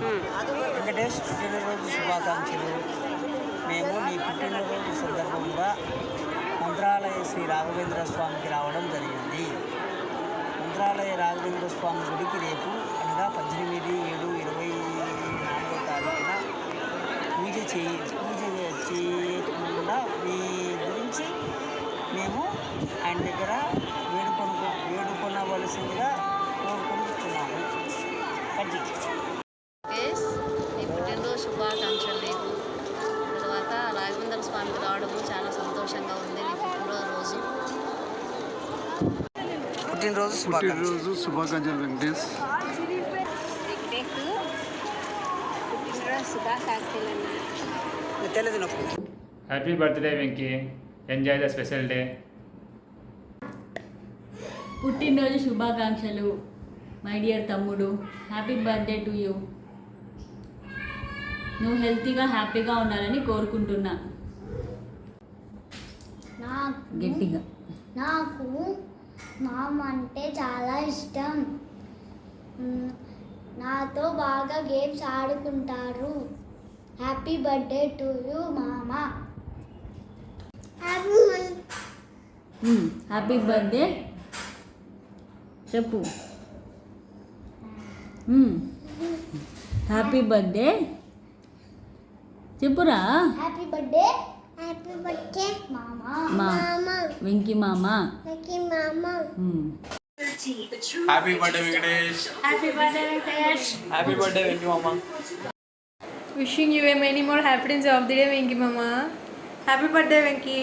వెంకటేష్ పుట్టినరోజు శుభాకాంక్షలు. మేము నీ పుట్టినరోజు సందర్భంగా మంత్రాలయ శ్రీ రాఘవేంద్ర స్వామికి రావడం జరిగింది. మంత్రాలయ రాఘవేంద్ర స్వామి గుడికి రేపు అనగా 18/7/24 పూజ చేయకుండా మీ గురించి మేము ఆయన దగ్గర వేడుకొనవలసిందిగా కోరుకుంటున్నాము. నీ పుట్టినరోజు శుభాకాంక్షలు. నీకు తర్వాత రాఘవేంద్ర స్వామికి రావడము చాలా సంతోషంగా ఉంది. నీ పుట్టినరోజు శుభాకాంక్షలు Venkatesh. Happy birthday Venky, enjoy the special day. పుట్టినరోజు శుభాకాంక్షలు మై డియర్ తమ్ముడు. Happy birthday to you. నువ్వు హెల్తీగా హ్యాపీగా ఉండాలని కోరుకుంటున్నా. గట్టిగా నాకు మామ అంటే చాలా ఇష్టం. నాతో బాగా గేమ్స్ ఆడుకుంటారు. హ్యాపీ బర్త్డే టు యూ మామ. హ్యాపీ బర్త్డే చెప్పు. హ్యాపీ బర్త్డే చెప్పురా. హ్యాపీ బర్త్డే మా వెంకీ మామ. Happy birthday Venkatesh. Happy birthday Venkatesh. Happy birthday Venky మామ. Wishing you a many more happiness of the day, Venki Mama. Happy birthday, Venki.